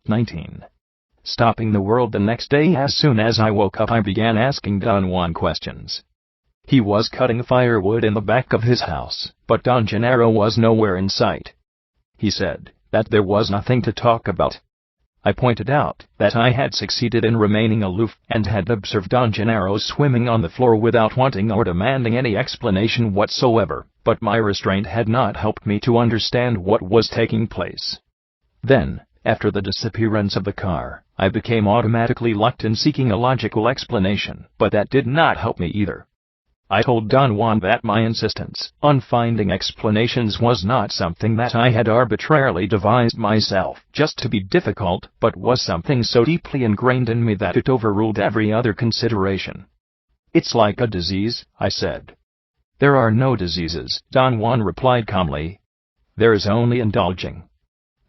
19. Stopping the world. The next day, as soon as I woke up, I began asking Don Juan questions. He was cutting firewood in the back of his house, but Don Genaro was nowhere in sight. He said that there was nothing to talk about. I pointed out that I had succeeded in remaining aloof and had observed Don Genaro swimming on the floor without wanting or demanding any explanation whatsoever, but my restraint had not helped me to understand what was taking place. Then, after the disappearance of the car, I became automatically locked in seeking a logical explanation, but that did not help me either. I told Don Juan that my insistence on finding explanations was not something that I had arbitrarily devised myself just to be difficult, but was something so deeply ingrained in me that it overruled every other consideration. "It's like a disease," I said. "There are no diseases," Don Juan replied calmly. "There is only indulging.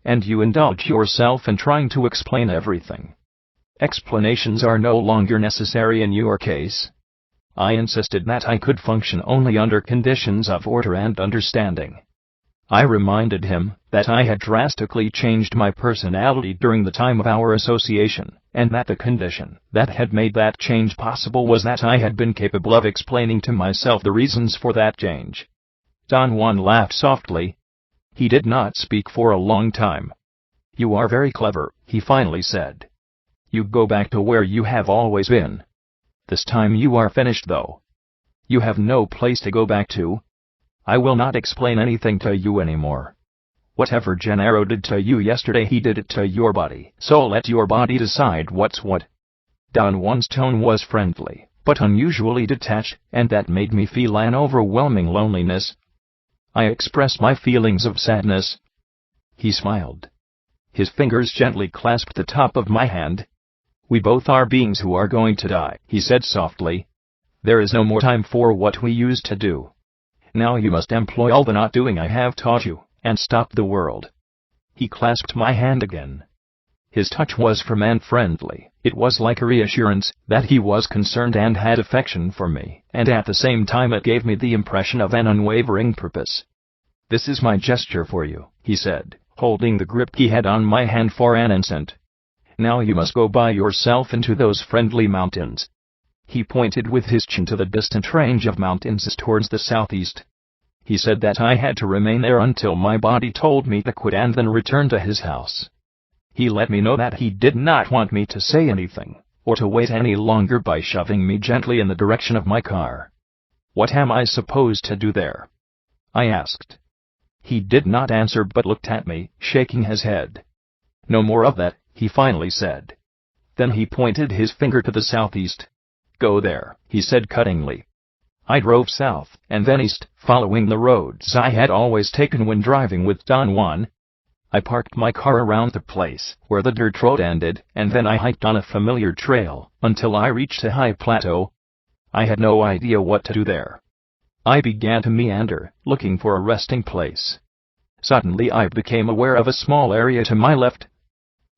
And you indulge yourself in trying to explain everything. Explanations are no longer necessary in your case." I insisted that I could function only under conditions of order and understanding. I reminded him that I had drastically changed my personality during the time of our association, and that the condition that had made that change possible was that I had been capable of explaining to myself the reasons for that change. Don Juan laughed softly. He did not speak for a long time. "You are very clever," he finally said. "You go back to where you have always been. This time you are finished, though. You have no place to go back to. I will not explain anything to you anymore. Whatever Genaro did to you yesterday, he did it to your body, so let your body decide what's what." Don Juan's tone was friendly, but unusually detached, and that made me feel an overwhelming loneliness. I expressed my feelings of sadness. He smiled. His fingers gently clasped the top of my hand. "We both are beings who are going to die," he said softly. "There is no more time for what we used to do. Now you must employ all the not doing I have taught you, and stop the world." He clasped my hand again. His touch was firm and friendly. It was like a reassurance that he was concerned and had affection for me, and at the same time it gave me the impression of an unwavering purpose. "This is my gesture for you," he said, holding the grip he had on my hand for an instant. "Now you must go by yourself into those friendly mountains." He pointed with his chin to the distant range of mountains towards the southeast. He said that I had to remain there until my body told me to quit and then return to his house. He let me know that he did not want me to say anything, or to wait any longer by shoving me gently in the direction of my car. "What am I supposed to do there?" I asked. He did not answer but looked at me, shaking his head. "No more of that," he finally said. Then he pointed his finger to the southeast. "Go there," he said cuttingly. I drove south, and then east, following the roads I had always taken when driving with Don Juan. I parked my car around the place where the dirt road ended, and then I hiked on a familiar trail until I reached a high plateau. I had no idea what to do there. I began to meander, looking for a resting place. Suddenly I became aware of a small area to my left.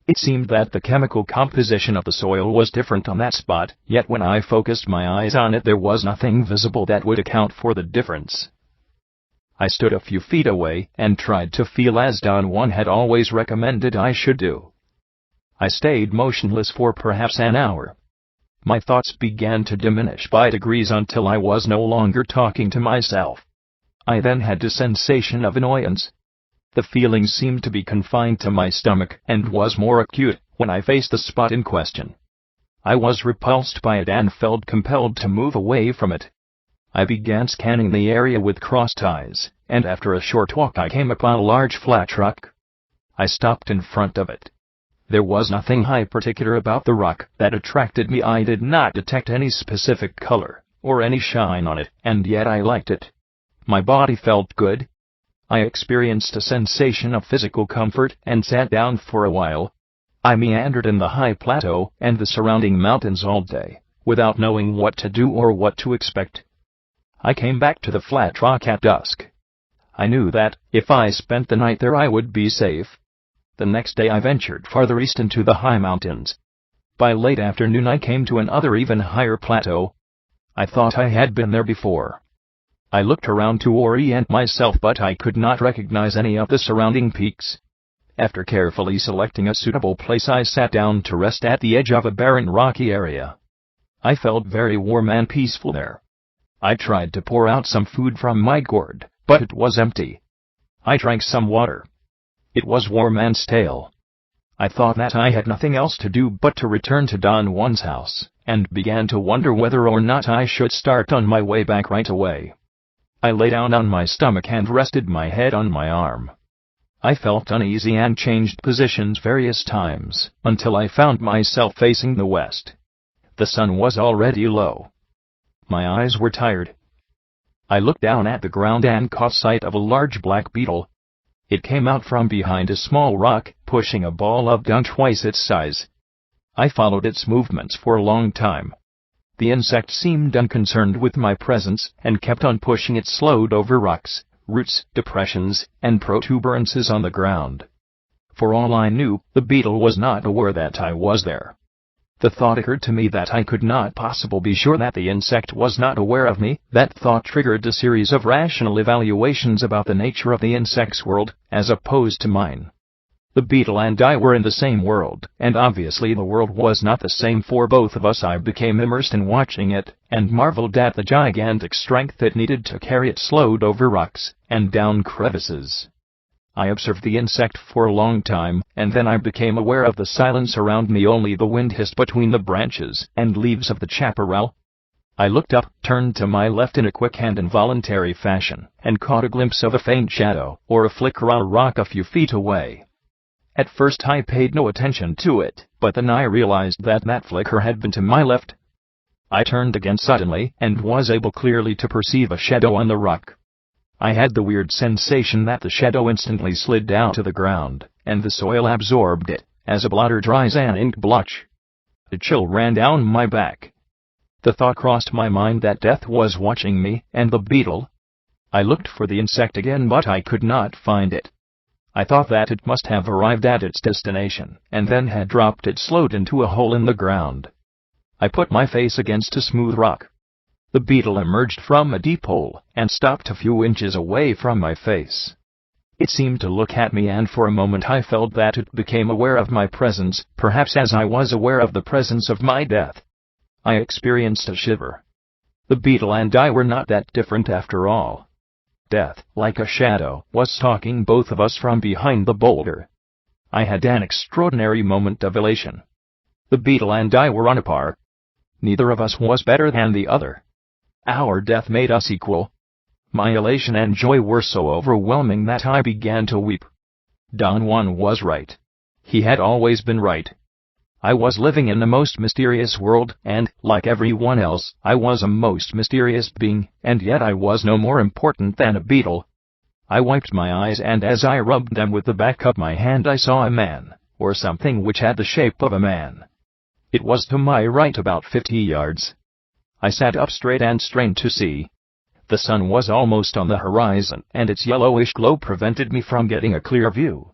It seemed that the chemical composition of the soil was different on that spot, yet when I focused my eyes on it there was nothing visible that would account for the difference. I stood a few feet away and tried to feel as Don Juan had always recommended I should do. I stayed motionless for perhaps an hour. My thoughts began to diminish by degrees until I was no longer talking to myself. I then had a sensation of annoyance. The feeling seemed to be confined to my stomach and was more acute when I faced the spot in question. I was repulsed by it and felt compelled to move away from it. I began scanning the area with crossed eyes, and after a short walk I came upon a large flat rock. I stopped in front of it. There was nothing particular about the rock that attracted me. I did not detect any specific color or any shine on it, and yet I liked it. My body felt good. I experienced a sensation of physical comfort and sat down for a while. I meandered in the high plateau and the surrounding mountains all day, without knowing what to do or what to expect. I came back to the flat rock at dusk. I knew that, if I spent the night there, I would be safe. The next day I ventured farther east into the high mountains. By late afternoon I came to another even higher plateau. I thought I had been there before. I looked around to orient myself, but I could not recognize any of the surrounding peaks. After carefully selecting a suitable place, I sat down to rest at the edge of a barren rocky area. I felt very warm and peaceful there. I tried to pour out some food from my gourd, but it was empty. I drank some water. It was warm and stale. I thought that I had nothing else to do but to return to Don Juan's house, and began to wonder whether or not I should start on my way back right away. I lay down on my stomach and rested my head on my arm. I felt uneasy and changed positions various times, until I found myself facing the west. The sun was already low. My eyes were tired. I looked down at the ground and caught sight of a large black beetle. It came out from behind a small rock, pushing a ball of dung twice its size. I followed its movements for a long time. The insect seemed unconcerned with my presence, and kept on pushing its load over rocks, roots, depressions, and protuberances on the ground. For all I knew, the beetle was not aware that I was there. The thought occurred to me that I could not possibly be sure that the insect was not aware of me. That thought triggered a series of rational evaluations about the nature of the insect's world, as opposed to mine. The beetle and I were in the same world, and obviously the world was not the same for both of us. I became immersed in watching it, and marveled at the gigantic strength it needed to carry its load over rocks, and down crevices. I observed the insect for a long time, and then I became aware of the silence around me. Only the wind hissed between the branches and leaves of the chaparral. I looked up, turned to my left in a quick and involuntary fashion, and caught a glimpse of a faint shadow, or a flicker on a rock a few feet away. At first I paid no attention to it, but then I realized that that flicker had been to my left. I turned again suddenly, and was able clearly to perceive a shadow on the rock. I had the weird sensation that the shadow instantly slid down to the ground, and the soil absorbed it, as a blotter dries an ink blotch. A chill ran down my back. The thought crossed my mind that death was watching me, and the beetle. I looked for the insect again, but I could not find it. I thought that it must have arrived at its destination, and then had dropped its load into a hole in the ground. I put my face against a smooth rock. The beetle emerged from a deep hole, and stopped a few inches away from my face. It seemed to look at me, and for a moment I felt that it became aware of my presence, perhaps as I was aware of the presence of my death. I experienced a shiver. The beetle and I were not that different after all. Death, like a shadow, was stalking both of us from behind the boulder. I had an extraordinary moment of elation. The beetle and I were on a par. Neither of us was better than the other. Our death made us equal. My elation and joy were so overwhelming that I began to weep. Don Juan was right. He had always been right. I was living in a most mysterious world, and, like everyone else, I was a most mysterious being, and yet I was no more important than a beetle. I wiped my eyes, and as I rubbed them with the back of my hand I saw a man, or something which had the shape of a man. It was to my right about 50 yards. I sat up straight and strained to see. The sun was almost on the horizon, and its yellowish glow prevented me from getting a clear view.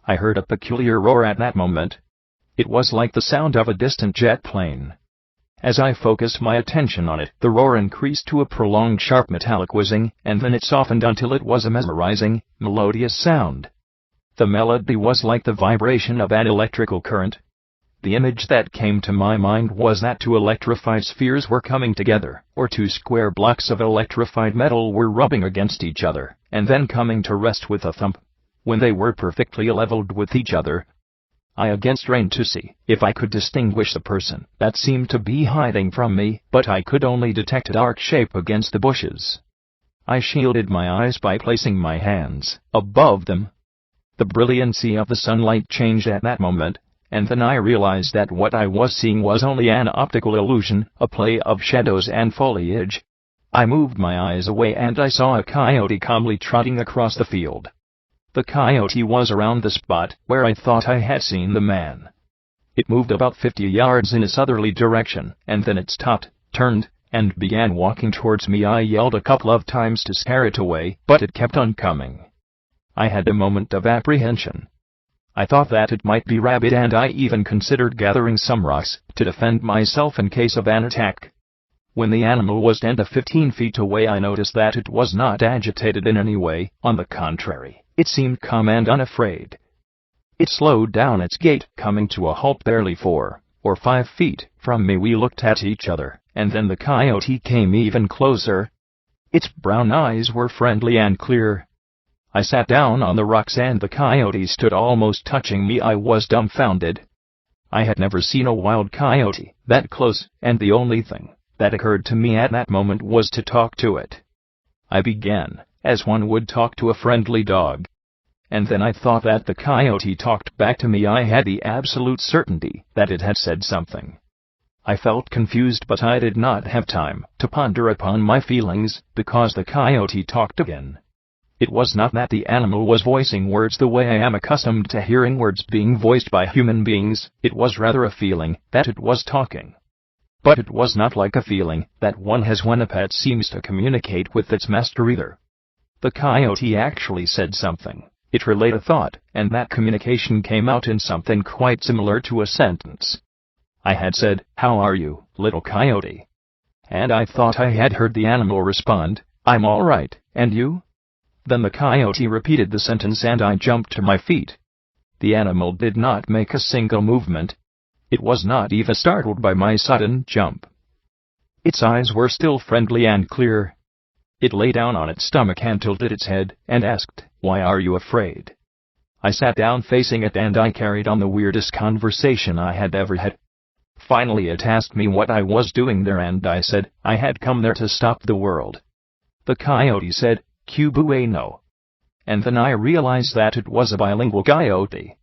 I heard a peculiar roar at that moment. It was like the sound of a distant jet plane. As I focused my attention on it, the roar increased to a prolonged sharp metallic whizzing, and then it softened until it was a mesmerizing, melodious sound. The melody was like the vibration of an electrical current. The image that came to my mind was that two electrified spheres were coming together, or two square blocks of electrified metal were rubbing against each other, and then coming to rest with a thump. When they were perfectly leveled with each other, I again strained to see if I could distinguish the person that seemed to be hiding from me, but I could only detect a dark shape against the bushes. I shielded my eyes by placing my hands above them. The brilliancy of the sunlight changed at that moment, and then I realized that what I was seeing was only an optical illusion, a play of shadows and foliage. I moved my eyes away and I saw a coyote calmly trotting across the field. The coyote was around the spot where I thought I had seen the man. It moved about 50 yards in a southerly direction, and then it stopped, turned, and began walking towards me. I yelled a couple of times to scare it away, but it kept on coming. I had a moment of apprehension. I thought that it might be rabid, and I even considered gathering some rocks to defend myself in case of an attack. When the animal was 10 to 15 feet away, I noticed that it was not agitated in any way. On the contrary, it seemed calm and unafraid. It slowed down its gait, coming to a halt barely 4 or 5 feet from me. We looked at each other, and then the coyote came even closer. Its brown eyes were friendly and clear. I sat down on the rocks and the coyote stood almost touching me. I was dumbfounded. I had never seen a wild coyote that close, and the only thing that occurred to me at that moment was to talk to it. I began, as one would talk to a friendly dog. And then I thought that the coyote talked back to me. I had the absolute certainty that it had said something. I felt confused, but I did not have time to ponder upon my feelings, because the coyote talked again. It was not that the animal was voicing words the way I am accustomed to hearing words being voiced by human beings. It was rather a feeling that it was talking. But it was not like a feeling that one has when a pet seems to communicate with its master either. The coyote actually said something. It relayed a thought, and that communication came out in something quite similar to a sentence. I had said, "How are you, little coyote?" And I thought I had heard the animal respond, "I'm all right, and you?" Then the coyote repeated the sentence and I jumped to my feet. The animal did not make a single movement. It was not even startled by my sudden jump. Its eyes were still friendly and clear. It lay down on its stomach and tilted its head, and asked, "Why are you afraid?" I sat down facing it and I carried on the weirdest conversation I had ever had. Finally it asked me what I was doing there, and I said, I had come there to stop the world. The coyote said, "Que bueno." And then I realized that it was a bilingual coyote.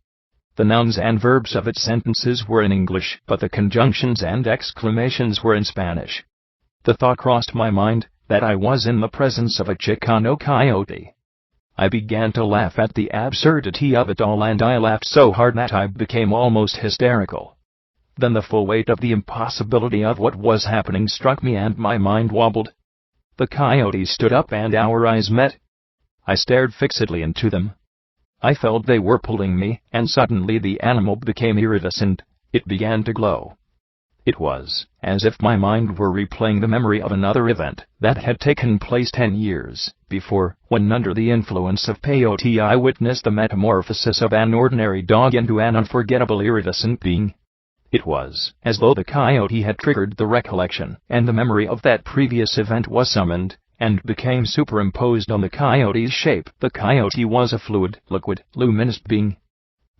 The nouns and verbs of its sentences were in English, but the conjunctions and exclamations were in Spanish. The thought crossed my mind that I was in the presence of a Chicano coyote. I began to laugh at the absurdity of it all, and I laughed so hard that I became almost hysterical. Then the full weight of the impossibility of what was happening struck me and my mind wobbled. The coyote stood up and our eyes met. I stared fixedly into them. I felt they were pulling me, and suddenly the animal became iridescent. It began to glow. It was as if my mind were replaying the memory of another event that had taken place 10 years before, when under the influence of peyote I witnessed the metamorphosis of an ordinary dog into an unforgettable iridescent being. It was as though the coyote had triggered the recollection, and the memory of that previous event was summoned, and became superimposed on the coyote's shape. The coyote was a fluid, liquid, luminous being.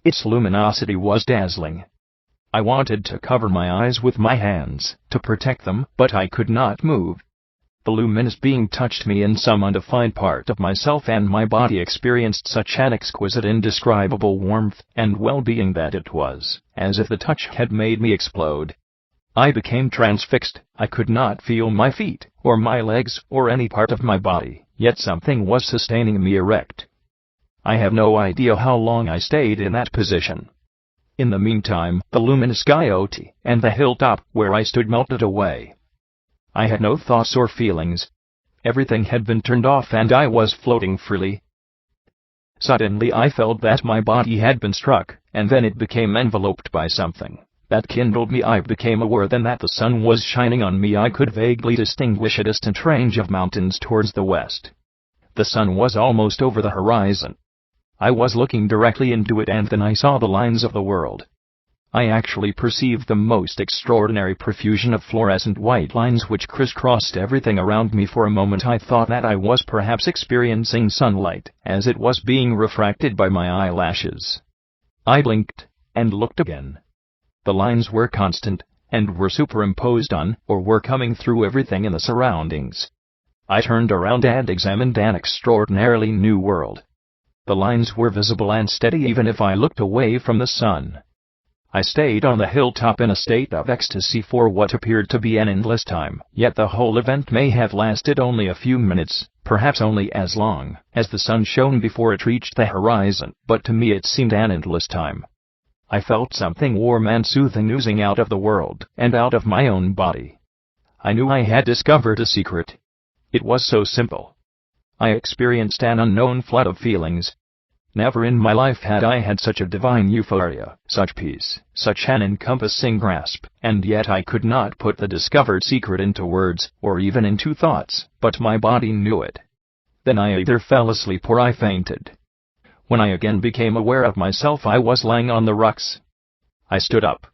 Its luminosity was dazzling. I wanted to cover my eyes with my hands, to protect them, but I could not move. The luminous being touched me in some undefined part of myself, and my body experienced such an exquisite, indescribable warmth and well-being that it was as if the touch had made me explode. I became transfixed. I could not feel my feet, or my legs, or any part of my body, yet something was sustaining me erect. I have no idea how long I stayed in that position. In the meantime, the luminous coyote and the hilltop where I stood melted away. I had no thoughts or feelings. Everything had been turned off and I was floating freely. Suddenly I felt that my body had been struck, and then it became enveloped by something that kindled me. I became aware then that the sun was shining on me. I could vaguely distinguish a distant range of mountains towards the west. The sun was almost over the horizon. I was looking directly into it, and then I saw the lines of the world. I actually perceived the most extraordinary profusion of fluorescent white lines which crisscrossed everything around me. For a moment I thought that I was perhaps experiencing sunlight, as it was being refracted by my eyelashes. I blinked, and looked again. The lines were constant, and were superimposed on, or were coming through everything in the surroundings. I turned around and examined an extraordinarily new world. The lines were visible and steady even if I looked away from the sun. I stayed on the hilltop in a state of ecstasy for what appeared to be an endless time, yet the whole event may have lasted only a few minutes, perhaps only as long as the sun shone before it reached the horizon, but to me it seemed an endless time. I felt something warm and soothing oozing out of the world, and out of my own body. I knew I had discovered a secret. It was so simple. I experienced an unknown flood of feelings. Never in my life had I had such a divine euphoria, such peace, such an encompassing grasp, and yet I could not put the discovered secret into words, or even into thoughts, but my body knew it. Then I either fell asleep or I fainted. When I again became aware of myself, I was lying on the rocks. I stood up.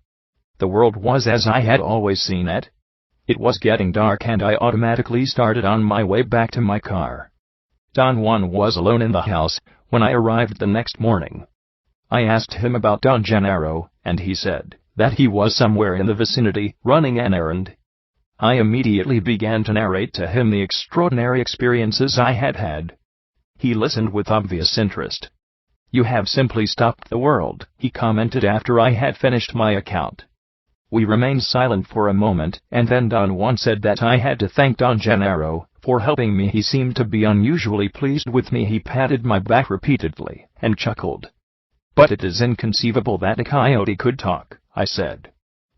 The world was as I had always seen it. It was getting dark and I automatically started on my way back to my car. Don Juan was alone in the house when I arrived the next morning. I asked him about Don Genaro, and he said that he was somewhere in the vicinity, running an errand. I immediately began to narrate to him the extraordinary experiences I had had. He listened with obvious interest. "You have simply stopped the world," he commented after I had finished my account. We remained silent for a moment, and then Don Juan said that I had to thank Don Genaro for helping me. He seemed to be unusually pleased with me. He patted my back repeatedly and chuckled. "But it is inconceivable that a coyote could talk," I said.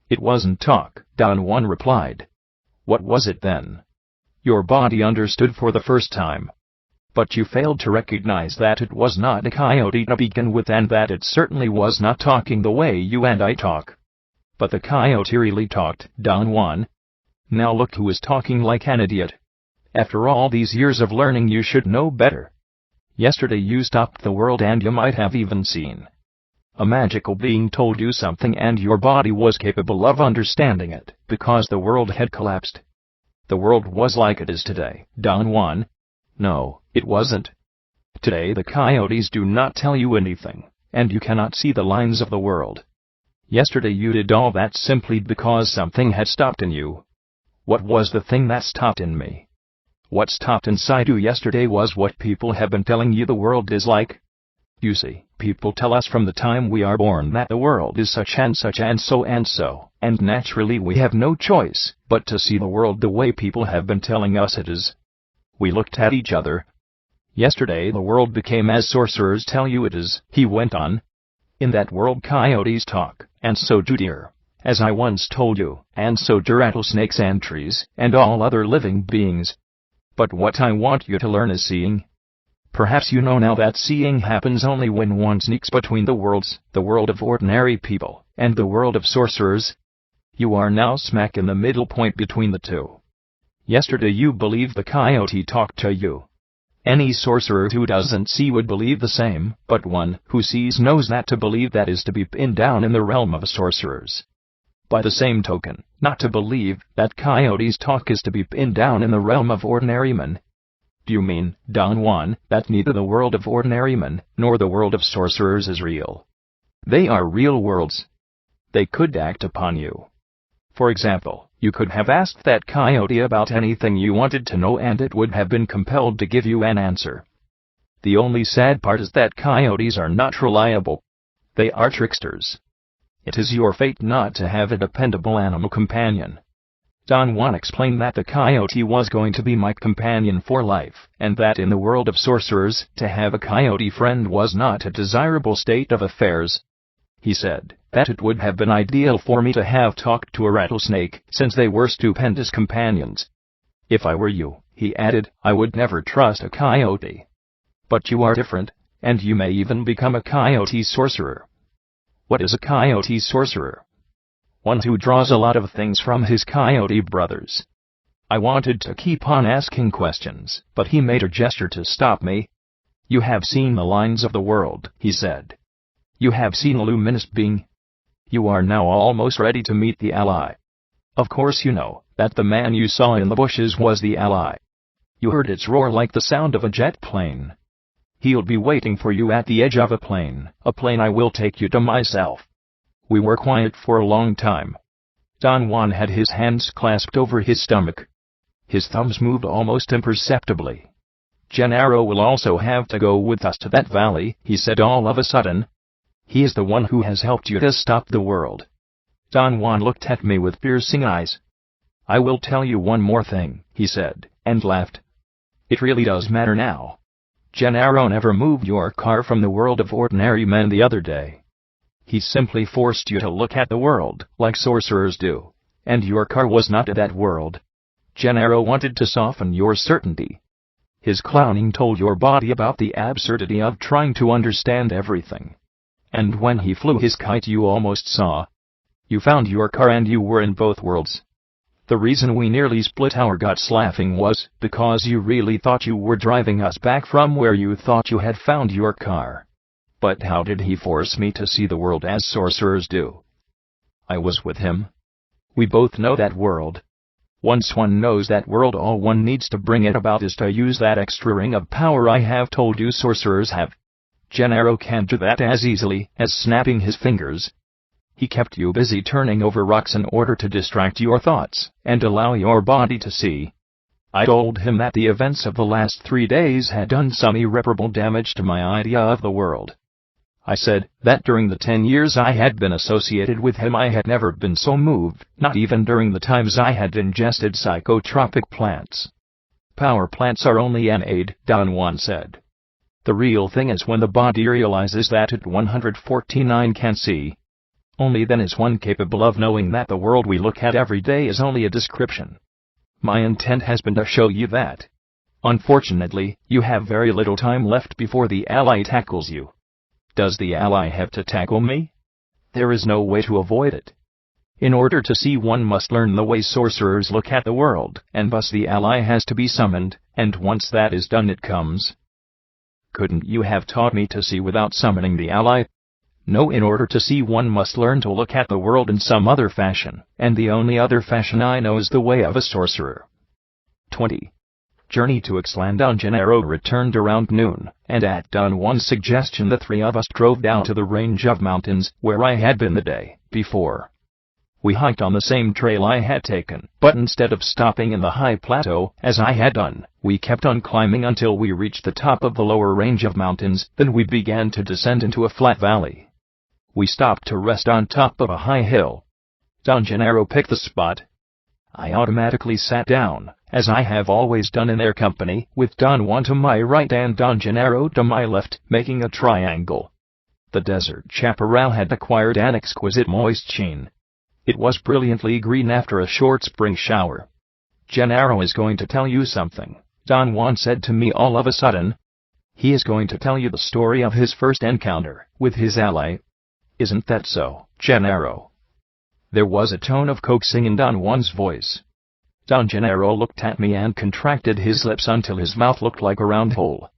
"It wasn't talk," Don Juan replied. "What was it then?" "Your body understood for the first time. But you failed to recognize that it was not a coyote to begin with, and that it certainly was not talking the way you and I talk." "But the coyote really talked, Don Juan. Now look who is talking like an idiot. After all these years of learning, you should know better. Yesterday you stopped the world, and you might have even seen a magical being told you something, and your body was capable of understanding it because the world had collapsed. The world was like it is today, Don Juan." "No, it wasn't. Today the coyotes do not tell you anything, and you cannot see the lines of the world. Yesterday you did all that simply because something had stopped in you." "What was the thing that stopped in me?" "What stopped inside you yesterday was what people have been telling you the world is like. You see, people tell us from the time we are born that the world is such and such and so, and naturally we have no choice but to see the world the way people have been telling us it is." We looked at each other. "Yesterday the world became as sorcerers tell you it is," he went on. "In that world coyotes talk, and so do deer, as I once told you, and so do rattlesnakes and trees, and all other living beings. But what I want you to learn is seeing. Perhaps you know now that seeing happens only when one sneaks between the worlds, the world of ordinary people, and the world of sorcerers. You are now smack in the middle point between the two. Yesterday you believed the coyote talked to you. Any sorcerer who doesn't see would believe the same, but one who sees knows that to believe that is to be pinned down in the realm of sorcerers. By the same token, not to believe that coyotes talk is to be pinned down in the realm of ordinary men." "Do you mean, Don Juan, that neither the world of ordinary men nor the world of sorcerers is real?" "They are real worlds. They could act upon you. For example, you could have asked that coyote about anything you wanted to know and it would have been compelled to give you an answer. The only sad part is that coyotes are not reliable. They are tricksters. It is your fate not to have a dependable animal companion." Don Juan explained that the coyote was going to be my companion for life, and that in the world of sorcerers, to have a coyote friend was not a desirable state of affairs. He said that it would have been ideal for me to have talked to a rattlesnake, since they were stupendous companions. "If I were you," he added, "I would never trust a coyote. But you are different, and you may even become a coyote sorcerer." "What is a coyote sorcerer?" "One who draws a lot of things from his coyote brothers." I wanted to keep on asking questions, but he made a gesture to stop me. "You have seen the lines of the world," he said. "You have seen a luminous being. You are now almost ready to meet the ally. Of course you know that the man you saw in the bushes was the ally. You heard its roar like the sound of a jet plane. He'll be waiting for you at the edge of a plane I will take you to myself." We were quiet for a long time. Don Juan had his hands clasped over his stomach. His thumbs moved almost imperceptibly. "Genaro will also have to go with us to that valley," he said all of a sudden. "He is the one who has helped you to stop the world." Don Juan looked at me with piercing eyes. "I will tell you one more thing," he said, and laughed. "It really does matter now. Genaro never moved your car from the world of ordinary men the other day. He simply forced you to look at the world like sorcerers do, and your car was not that world. Genaro wanted to soften your certainty. His clowning told your body about the absurdity of trying to understand everything. And when he flew his kite you almost saw. You found your car and you were in both worlds. The reason we nearly split our guts laughing was because you really thought you were driving us back from where you thought you had found your car. But how did he force me to see the world as sorcerers do? I was with him. We both know that world. Once one knows that world, all one needs to bring it about is to use that extra ring of power I have told you sorcerers have. Genaro can't do that as easily as snapping his fingers. He kept you busy turning over rocks in order to distract your thoughts and allow your body to see. I told him that the events of the last 3 days had done some irreparable damage to my idea of the world. I said that during the 10 years I had been associated with him I had never been so moved, not even during the times I had ingested psychotropic plants. Power plants are only an aid, Don Juan said. The real thing is when the body realizes that it 149 can see. Only then is one capable of knowing that the world we look at every day is only a description. My intent has been to show you that. Unfortunately, you have very little time left before the ally tackles you. Does the ally have to tackle me? There is no way to avoid it. In order to see, one must learn the way sorcerers look at the world, and thus the ally has to be summoned, and once that is done it comes. Couldn't you have taught me to see without summoning the ally? No, in order to see one must learn to look at the world in some other fashion, and the only other fashion I know is the way of a sorcerer. 20. Journey to Ixtlan. Genaro returned around noon, and at Don Juan's suggestion the three of us drove down to the range of mountains where I had been the day before. We hiked on the same trail I had taken, but instead of stopping in the high plateau, as I had done, we kept on climbing until we reached the top of the lower range of mountains. Then we began to descend into a flat valley. We stopped to rest on top of a high hill. Don Genaro picked the spot. I automatically sat down, as I have always done in their company, with Don Juan to my right and Don Genaro to my left, making a triangle. The desert chaparral had acquired an exquisite moist sheen. It was brilliantly green after a short spring shower. Genaro is going to tell you something, Don Juan said to me all of a sudden. He is going to tell you the story of his first encounter with his ally. Isn't that so, Genaro? There was a tone of coaxing in Don Juan's voice. Don Genaro looked at me and contracted his lips until his mouth looked like a round hole.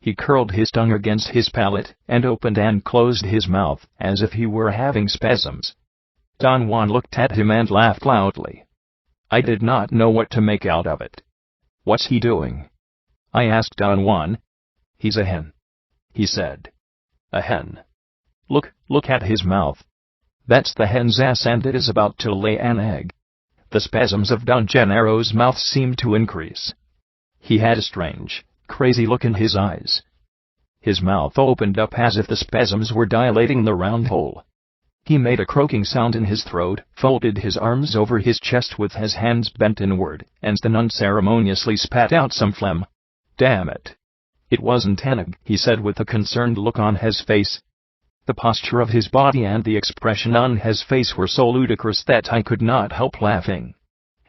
He curled his tongue against his palate, and opened and closed his mouth, as if he were having spasms. Don Juan looked at him and laughed loudly. I did not know what to make out of it. What's he doing? I asked Don Juan. He's a hen, he said. A hen. Look at his mouth. That's the hen's ass, and it is about to lay an egg. The spasms of Don Genaro's mouth seemed to increase. He had a strange, crazy look in his eyes. His mouth opened up as if the spasms were dilating the round hole. He made a croaking sound in his throat, folded his arms over his chest with his hands bent inward, and then unceremoniously spat out some phlegm. Damn it. It wasn't an egg, he said with a concerned look on his face. The posture of his body and the expression on his face were so ludicrous that I could not help laughing.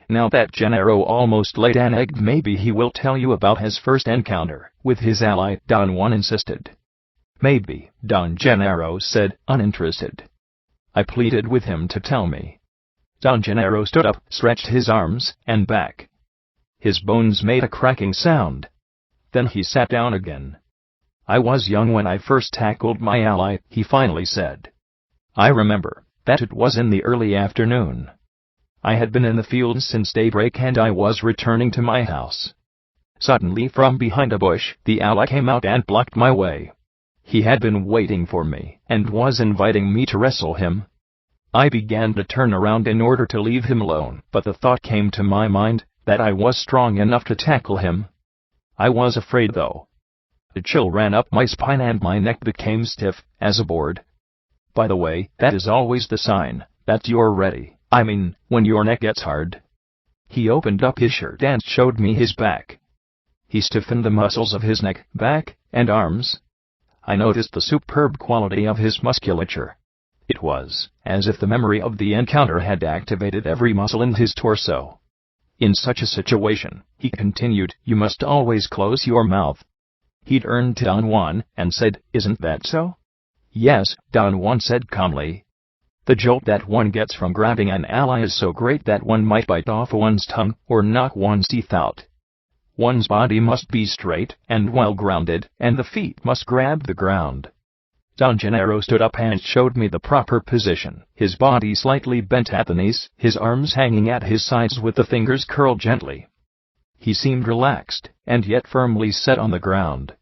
Now that Genaro almost laid an egg, maybe he will tell you about his first encounter with his ally, Don Juan insisted. Maybe, Don Genaro said, uninterested. I pleaded with him to tell me. Don Genaro stood up, stretched his arms, and back. His bones made a cracking sound. Then he sat down again. I was young when I first tackled my ally, he finally said. I remember that it was in the early afternoon. I had been in the field since daybreak and I was returning to my house. Suddenly from behind a bush, the ally came out and blocked my way. He had been waiting for me, and was inviting me to wrestle him. I began to turn around in order to leave him alone, but the thought came to my mind that I was strong enough to tackle him. I was afraid though. A chill ran up my spine and my neck became stiff as a board. By the way, that is always the sign that you're ready. I mean, when your neck gets hard. He opened up his shirt and showed me his back. He stiffened the muscles of his neck, back, and arms. I noticed the superb quality of his musculature. It was as if the memory of the encounter had activated every muscle in his torso. In such a situation, he continued, you must always close your mouth. He turned to Don Juan and said, isn't that so? Yes, Don Juan said calmly. The jolt that one gets from grabbing an ally is so great that one might bite off one's tongue or knock one's teeth out. One's body must be straight and well grounded, and the feet must grab the ground. Don Genaro stood up and showed me the proper position, his body slightly bent at the knees, his arms hanging at his sides with the fingers curled gently. He seemed relaxed, and yet firmly set on the ground.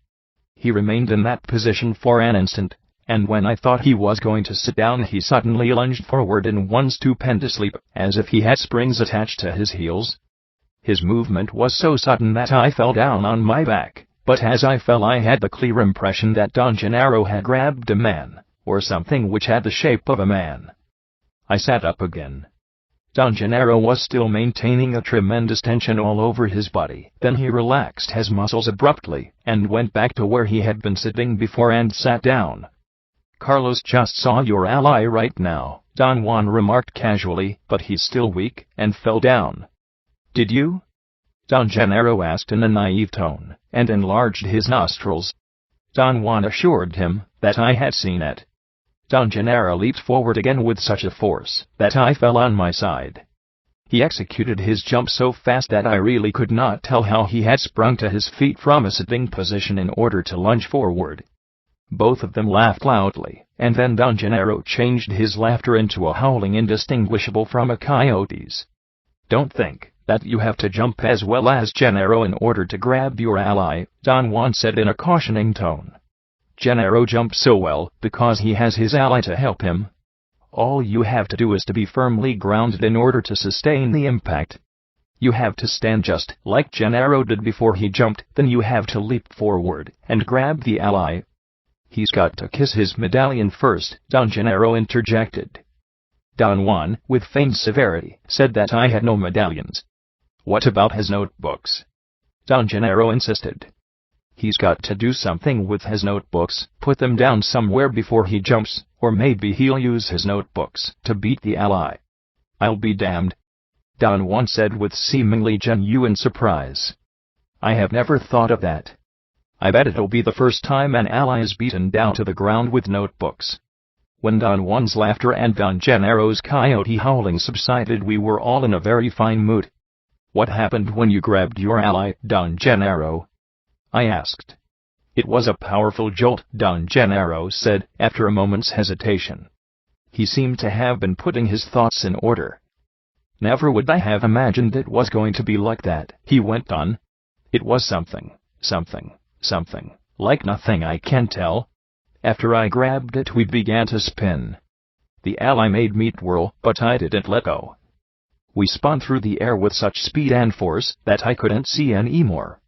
He remained in that position for an instant, and when I thought he was going to sit down he suddenly lunged forward in one stupendous leap, as if he had springs attached to his heels. His movement was so sudden that I fell down on my back, but as I fell I had the clear impression that Don Genaro had grabbed a man, or something which had the shape of a man. I sat up again. Don Genaro was still maintaining a tremendous tension all over his body. Then he relaxed his muscles abruptly, and went back to where he had been sitting before and sat down. "Carlos just saw your ally right now," Don Juan remarked casually, "but he's still weak, and fell down." "Did you?" Don Genaro asked in a naive tone, and enlarged his nostrils. Don Juan assured him that I had seen it. Don Genaro leaped forward again with such a force that I fell on my side. He executed his jump so fast that I really could not tell how he had sprung to his feet from a sitting position in order to lunge forward. Both of them laughed loudly, and then Don Genaro changed his laughter into a howling indistinguishable from a coyote's. "Don't think that you have to jump as well as Genaro in order to grab your ally," Don Juan said in a cautioning tone. "Genaro jumps so well because he has his ally to help him. All you have to do is to be firmly grounded in order to sustain the impact. You have to stand just like Genaro did before he jumped, then you have to leap forward and grab the ally." "He's got to kiss his medallion first," Don Genaro interjected. Don Juan, with feigned severity, said that I had no medallions. "What about his notebooks?" Don Genaro insisted. "He's got to do something with his notebooks, put them down somewhere before he jumps, or maybe he'll use his notebooks to beat the ally." "I'll be damned," Don Juan said with seemingly genuine surprise. "I have never thought of that. I bet it'll be the first time an ally is beaten down to the ground with notebooks." When Don Juan's laughter and Don Genaro's coyote howling subsided, we were all in a very fine mood. "What happened when you grabbed your ally, Don Genaro?" I asked. "It was a powerful jolt," Don Genaro said, after a moment's hesitation. He seemed to have been putting his thoughts in order. "Never would I have imagined it was going to be like that," he went on. "It was something like nothing I can tell. After I grabbed it we began to spin. The ally made me twirl, but I didn't let go. We spun through the air with such speed and force that I couldn't see any more.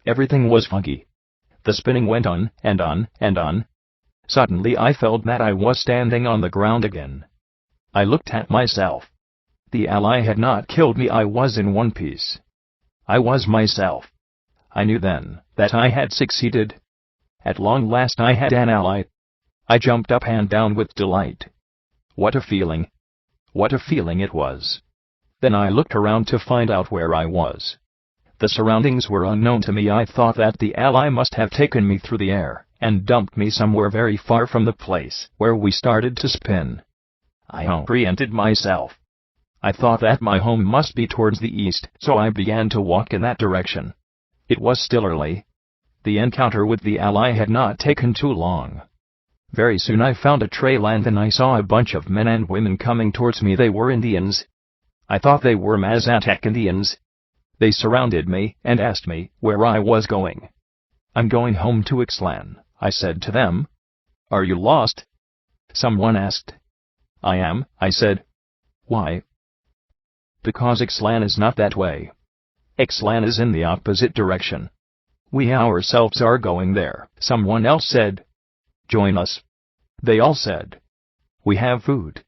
Everything was foggy. The spinning went on and on and on. Suddenly I felt that I was standing on the ground again. I looked at myself. The ally had not killed me. I was in one piece. I was myself. I knew then that I had succeeded. At long last I had an ally. I jumped up and down with delight. What a feeling! What a feeling it was! Then I looked around to find out where I was. The surroundings were unknown to me. I thought that the ally must have taken me through the air and dumped me somewhere very far from the place where we started to spin. I oriented myself. I thought that my home must be towards the east, so I began to walk in that direction. It was still early. The encounter with the ally had not taken too long. Very soon I found a trail and then I saw a bunch of men and women coming towards me. They were Indians. I thought they were Mazatec Indians. They surrounded me and asked me where I was going. "I'm going home to Ixtlan," I said to them. "Are you lost?" someone asked. "I am," I said. "Why?" "Because Ixtlan is not that way. Ixtlan is in the opposite direction. We ourselves are going there," someone else said. "Join us," they all said. "We have food."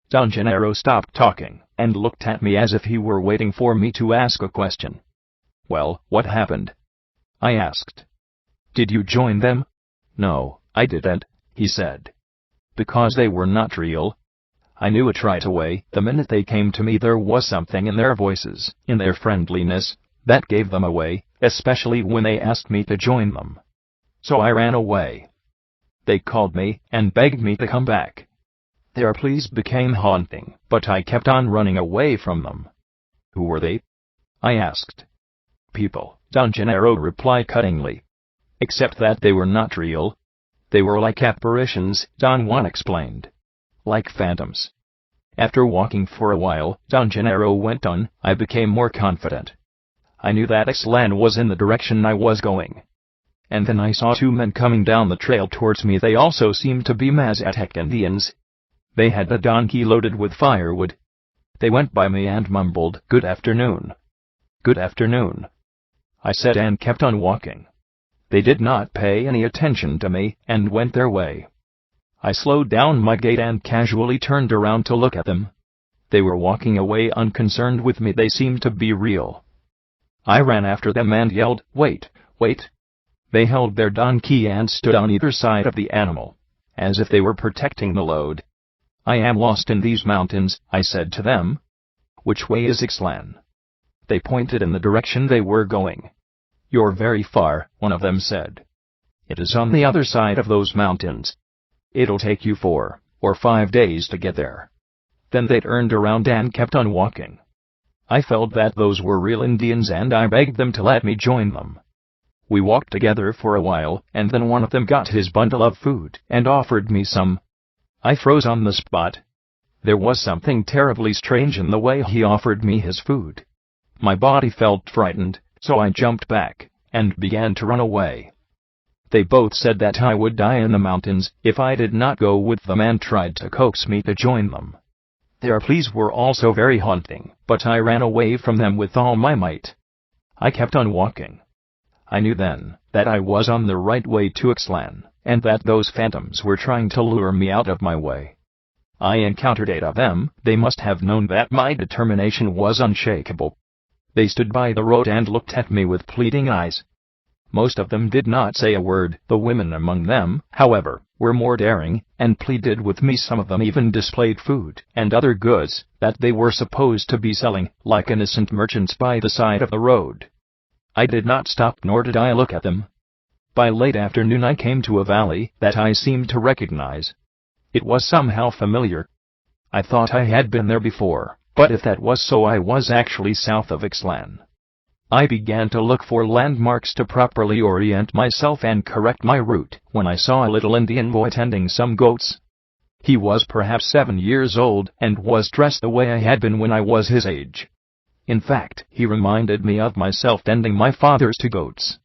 Don Genaro stopped talking and looked at me as if he were waiting for me to ask a question. "Well, what happened?" I asked. "Did you join them?" "No, I didn't," he said. "Because they were not real. I knew it right away. The minute they came to me there was something in their voices, in their friendliness, that gave them away, especially when they asked me to join them. So I ran away. They called me and begged me to come back. Their pleas became haunting, but I kept on running away from them." "Who were they?" I asked. "People," Don Genaro replied cuttingly. "Except that they were not real. They were like apparitions, Don Juan explained. Like phantoms. After walking for a while, Don Genaro went on, I became more confident. I knew that Ixtlan was in the direction I was going. And then I saw two men coming down the trail towards me. They also seemed to be Mazatec Indians. They had a donkey loaded with firewood. They went by me and mumbled, "Good afternoon." "Good afternoon," I said and kept on walking. They did not pay any attention to me, and went their way. I slowed down my gait and casually turned around to look at them. They were walking away unconcerned with me. They seemed to be real. I ran after them and yelled, "Wait, wait." They held their donkey and stood on either side of the animal, as if they were protecting the load. "I am lost in these mountains," I said to them. "Which way is Ixtlan?" They pointed in the direction they were going. "You're very far," one of them said. "It is on the other side of those mountains. It'll take you 4 or 5 days to get there." Then they turned around and kept on walking. I felt that those were real Indians and I begged them to let me join them. We walked together for a while, and then one of them got his bundle of food and offered me some. I froze on the spot. There was something terribly strange in the way he offered me his food. My body felt frightened, so I jumped back and began to run away. They both said that I would die in the mountains if I did not go with them and tried to coax me to join them. Their pleas were also very haunting, but I ran away from them with all my might. I kept on walking. I knew then that I was on the right way to Ixtlan, and that those phantoms were trying to lure me out of my way. I encountered 8 of them. They must have known that my determination was unshakable. They stood by the road and looked at me with pleading eyes. Most of them did not say a word. The women among them, however, were more daring, and pleaded with me. Some of them even displayed food and other goods that they were supposed to be selling, like innocent merchants by the side of the road. I did not stop, nor did I look at them. By late afternoon I came to a valley that I seemed to recognize. It was somehow familiar. I thought I had been there before, but if that was so, I was actually south of Ixtlan. I began to look for landmarks to properly orient myself and correct my route, when I saw a little Indian boy tending some goats. He was perhaps 7 years old, and was dressed the way I had been when I was his age. In fact, he reminded me of myself tending my father's 2 goats.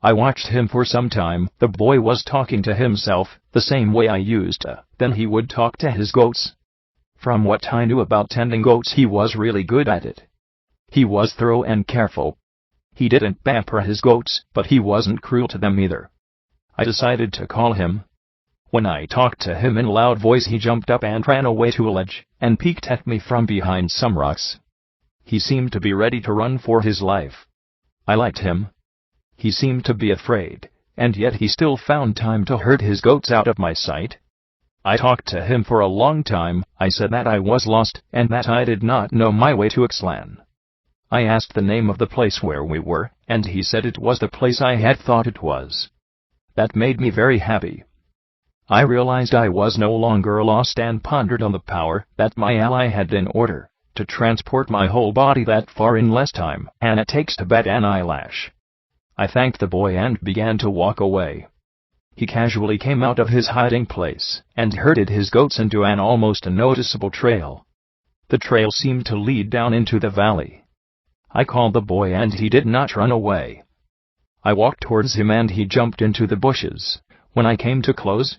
I watched him for some time. The boy was talking to himself, the same way I used to. Then he would talk to his goats. From what I knew about tending goats, he was really good at it. He was thorough and careful. He didn't pamper his goats, but he wasn't cruel to them either. I decided to call him. When I talked to him in a loud voice, he jumped up and ran away to a ledge, and peeked at me from behind some rocks. He seemed to be ready to run for his life. I liked him. He seemed to be afraid, and yet he still found time to herd his goats out of my sight. I talked to him for a long time. I said that I was lost, and that I did not know my way to Ixtlan. I asked the name of the place where we were, and he said it was the place I had thought it was. That made me very happy. I realized I was no longer lost and pondered on the power that my ally had in order to transport my whole body that far in less time than it takes to bat an eyelash. I thanked the boy and began to walk away. He casually came out of his hiding place and herded his goats into an almost unnoticeable trail. The trail seemed to lead down into the valley. I called the boy and he did not run away. I walked towards him and he jumped into the bushes. When I came too close,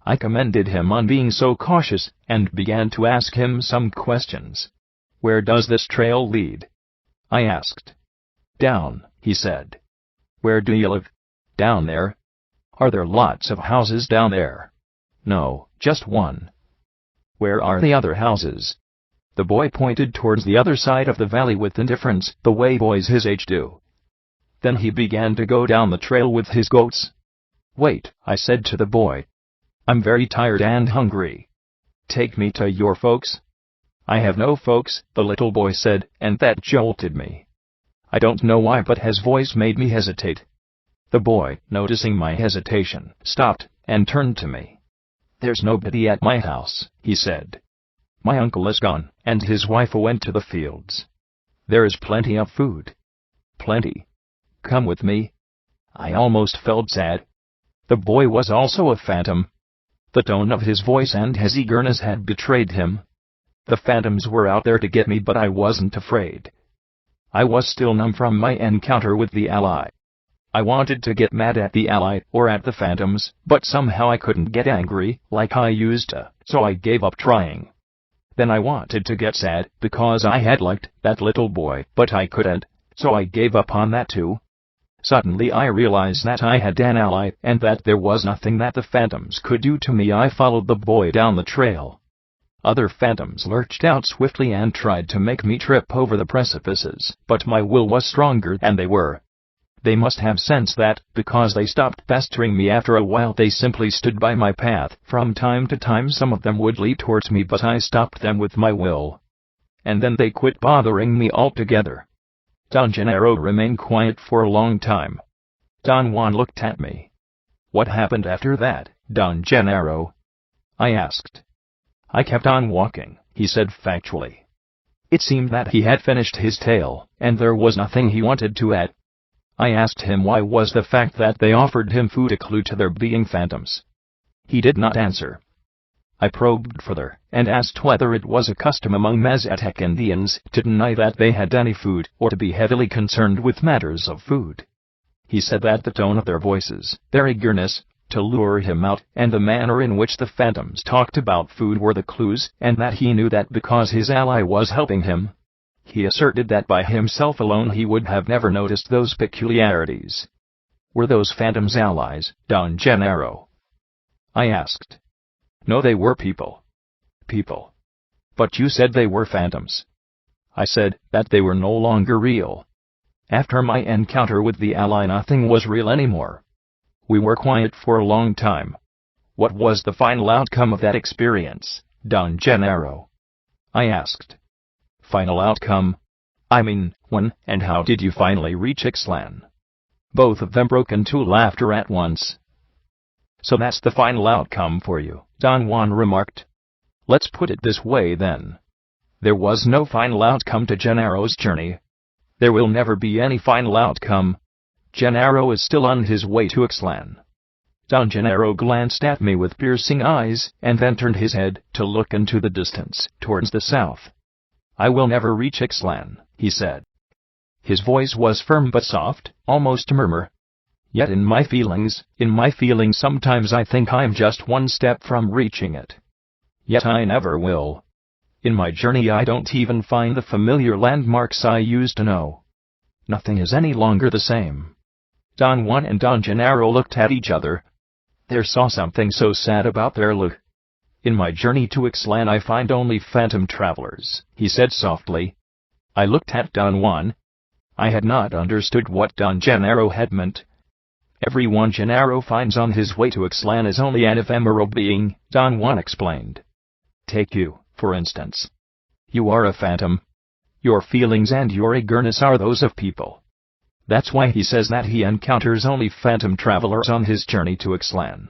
I commended him on being so cautious and began to ask him some questions. "Where does this trail lead?" I asked. "Down," he said. "Where do you live?" "Down there." "Are there lots of houses down there?" "No, just one." "Where are the other houses?" The boy pointed towards the other side of the valley with indifference, the way boys his age do. Then he began to go down the trail with his goats. "Wait," I said to the boy. "I'm very tired and hungry. Take me to your folks." "I have no folks," the little boy said, and that jolted me. I don't know why, but his voice made me hesitate. The boy, noticing my hesitation, stopped and turned to me. "There's nobody at my house," he said. "My uncle is gone, and his wife went to the fields. There is plenty of food." "Plenty. Come with me." I almost felt sad. The boy was also a phantom. The tone of his voice and his eagerness had betrayed him. The phantoms were out there to get me, but I wasn't afraid. I was still numb from my encounter with the ally. I wanted to get mad at the ally or at the phantoms, but somehow I couldn't get angry like I used to, so I gave up trying. Then I wanted to get sad because I had liked that little boy, but I couldn't, so I gave up on that too. Suddenly I realized that I had an ally and that there was nothing that the phantoms could do to me. I followed the boy down the trail. Other phantoms lurched out swiftly and tried to make me trip over the precipices, but my will was stronger than they were. They must have sensed that, because they stopped pestering me after a while. They simply stood by my path. From time to time some of them would leap towards me, but I stopped them with my will. And then they quit bothering me altogether. Don Genaro remained quiet for a long time. Don Juan looked at me. "What happened after that, Don Genaro?" I asked. "I kept on walking," he said factually. It seemed that he had finished his tale, and there was nothing he wanted to add. I asked him why was the fact that they offered him food a clue to their being phantoms. He did not answer. I probed further, and asked whether it was a custom among Mazatec Indians to deny that they had any food, or to be heavily concerned with matters of food. He said that the tone of their voices, their eagerness to lure him out, and the manner in which the phantoms talked about food were the clues, and that he knew that because his ally was helping him. He asserted that by himself alone he would have never noticed those peculiarities. "Were those phantoms allies, Don Genaro?" I asked. "No, they were people." "People? But you said they were phantoms." I said that they were no longer real. After my encounter with the ally, nothing was real anymore. We were quiet for a long time. "What was the final outcome of that experience, Don Genaro?" I asked. "Final outcome? I mean, when and how did you finally reach Ixtlan?" Both of them broke into laughter at once. "So that's the final outcome for you," Don Juan remarked. "Let's put it this way then. There was no final outcome to Genaro's journey. There will never be any final outcome. Genaro is still on his way to Ixtlan." Don Genaro glanced at me with piercing eyes, and then turned his head to look into the distance, towards the south. "I will never reach Ixtlan," he said. His voice was firm but soft, almost a murmur. Yet in my feelings sometimes I think I'm just one step from reaching it. Yet I never will. In my journey I don't even find the familiar landmarks I used to know. Nothing is any longer the same. Don Juan and Don Genaro looked at each other. There saw something so sad about their look. "In my journey to Ixtlan I find only phantom travelers," he said softly. I looked at Don Juan. I had not understood what Don Genaro had meant. "Everyone Genaro finds on his way to Ixtlan is only an ephemeral being," Don Juan explained. "Take you, for instance. You are a phantom. Your feelings and your eagerness are those of people. That's why he says that he encounters only phantom travelers on his journey to Ixtlan."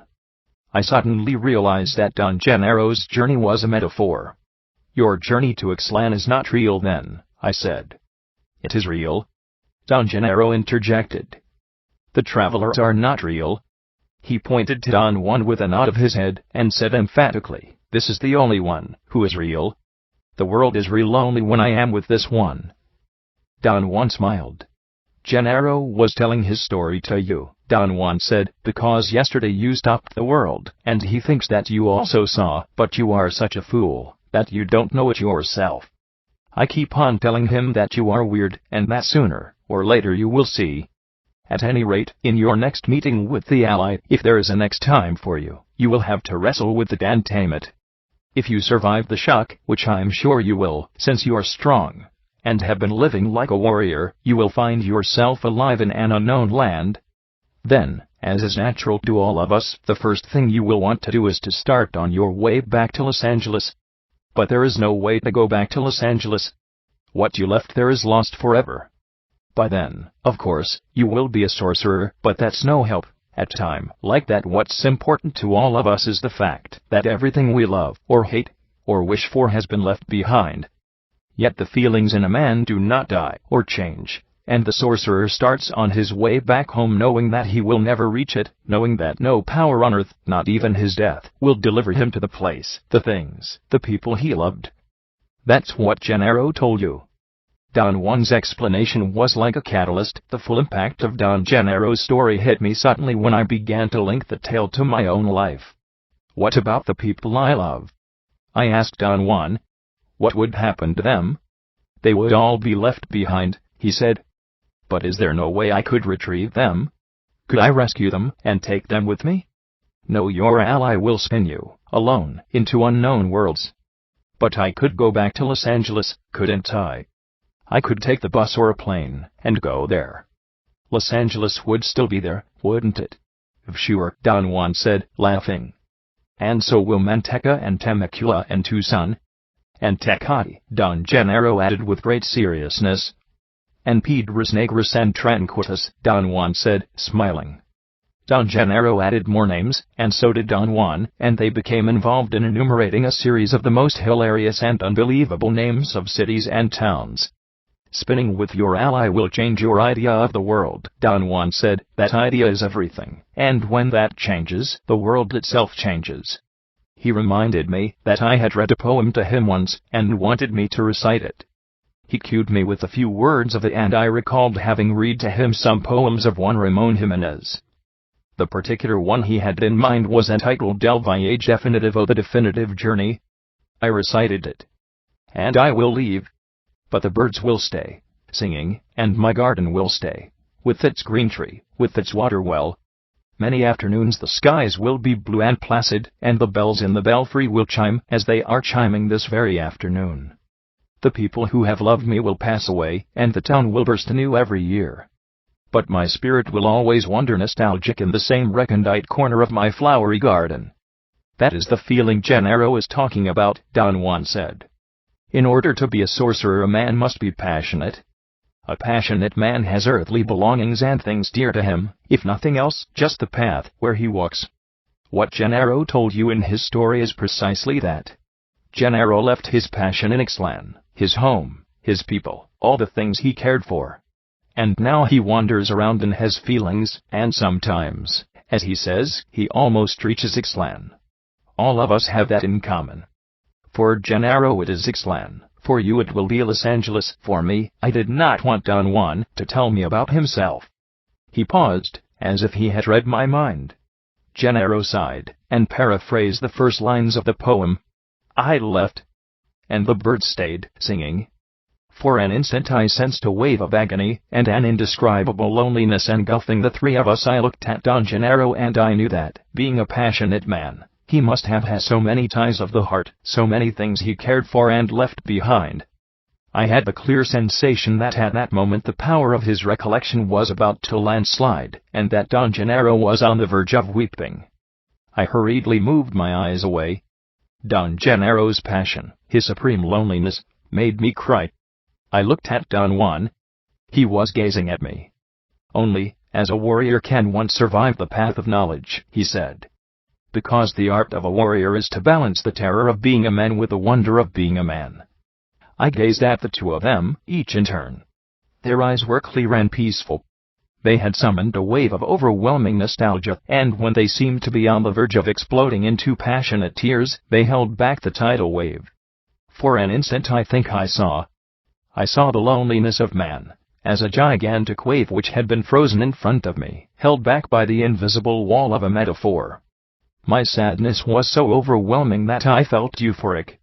I suddenly realized that Don Genaro's journey was a metaphor. "Your journey to Ixtlan is not real then," I said. "It is real," Don Genaro interjected. "The travelers are not real." He pointed to Don Juan with a nod of his head, and said emphatically, "This is the only one who is real. The world is real only when I am with this one." Don Juan smiled. "Genaro was telling his story to you," Don Juan said, "because yesterday you stopped the world, and he thinks that you also saw, but you are such a fool that you don't know it yourself. I keep on telling him that you are weird, and that sooner or later you will see. At any rate, in your next meeting with the ally, if there is a next time for you, you will have to wrestle with it and tame it. If you survive the shock, which I'm sure you will, since you are strong and have been living like a warrior, you will find yourself alive in an unknown land. Then, as is natural to all of us, the first thing you will want to do is to start on your way back to Los Angeles. But there is no way to go back to Los Angeles. What you left there is lost forever. By then, of course, you will be a sorcerer, but that's no help. At a time like that, what's important to all of us is the fact that everything we love, or hate, or wish for has been left behind. Yet the feelings in a man do not die or change, and the sorcerer starts on his way back home knowing that he will never reach it, knowing that no power on earth, not even his death, will deliver him to the place, the things, the people he loved. That's what Genaro told you. Don Juan's explanation was like a catalyst. The full impact of Don Genaro's story hit me suddenly when I began to link the tale to my own life. What about the people I love? I asked Don Juan. What would happen to them? They would all be left behind, he said. But is there no way I could retrieve them? Could I rescue them and take them with me? No, your ally will spin you, alone, into unknown worlds. But I could go back to Los Angeles, couldn't I? I could take the bus or a plane, and go there. Los Angeles would still be there, wouldn't it? Sure, Don Juan said, laughing. And so will Manteca and Temecula and Tucson. And Tecate, Don Genaro added with great seriousness. And Piedras Negras and Tranquitas, Don Juan said, smiling. Don Genaro added more names, and so did Don Juan, and they became involved in enumerating a series of the most hilarious and unbelievable names of cities and towns. Spinning with your ally will change your idea of the world, Don Juan said. That idea is everything, and when that changes, the world itself changes. He reminded me that I had read a poem to him once, and wanted me to recite it. He cued me with a few words of it, and I recalled having read to him some poems of Juan Ramón Jiménez. The particular one he had in mind was entitled Del Viaje Definitivo, the definitive journey. I recited it. And I will leave. But the birds will stay, singing, and my garden will stay, with its green tree, with its water well. Many afternoons the skies will be blue and placid, and the bells in the belfry will chime as they are chiming this very afternoon. The people who have loved me will pass away, and the town will burst anew every year. But my spirit will always wander nostalgic in the same recondite corner of my flowery garden. That is the feeling Genaro is talking about, Don Juan said. In order to be a sorcerer, a man must be passionate. A passionate man has earthly belongings and things dear to him, if nothing else, just the path where he walks. What Genaro told you in his story is precisely that. Genaro left his passion in Ixtlan, his home, his people, all the things he cared for. And now he wanders around and has feelings, and sometimes, as he says, he almost reaches Ixtlan. All of us have that in common. For Genaro it is Ixtlan, for you it will be Los Angeles, for me, I did not want Don Juan to tell me about himself. He paused, as if he had read my mind. Genaro sighed, and paraphrased the first lines of the poem. I left. And the birds stayed, singing. For an instant I sensed a wave of agony, and an indescribable loneliness engulfing the three of us. I looked at Don Genaro and I knew that, being a passionate man, he must have had so many ties of the heart, so many things he cared for and left behind. I had the clear sensation that at that moment the power of his recollection was about to landslide, and that Don Genaro was on the verge of weeping. I hurriedly moved my eyes away. Don Genaro's passion, his supreme loneliness, made me cry. I looked at Don Juan. He was gazing at me. Only, as a warrior can one survive the path of knowledge, he said. Because the art of a warrior is to balance the terror of being a man with the wonder of being a man. I gazed at the two of them, each in turn. Their eyes were clear and peaceful. They had summoned a wave of overwhelming nostalgia, and when they seemed to be on the verge of exploding into passionate tears, they held back the tidal wave. For an instant I think I saw the loneliness of man, as a gigantic wave which had been frozen in front of me, held back by the invisible wall of a metaphor. My sadness was so overwhelming that I felt euphoric.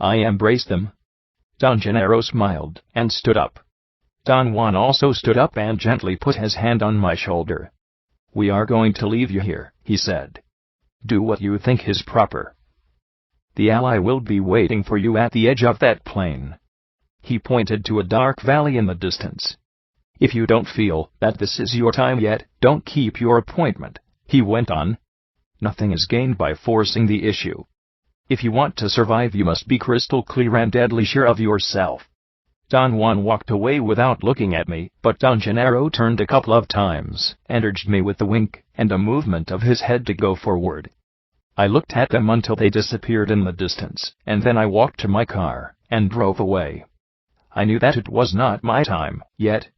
I embraced them. Don Genaro smiled, and stood up. Don Juan also stood up and gently put his hand on my shoulder. We are going to leave you here, he said. Do what you think is proper. The ally will be waiting for you at the edge of that plain. He pointed to a dark valley in the distance. If you don't feel that this is your time yet, don't keep your appointment, he went on. Nothing is gained by forcing the issue. If you want to survive, you must be crystal clear and deadly sure of yourself. Don Juan walked away without looking at me, but Don Genaro turned a couple of times, and urged me with a wink, and a movement of his head to go forward. I looked at them until they disappeared in the distance, and then I walked to my car, and drove away. I knew that it was not my time, yet,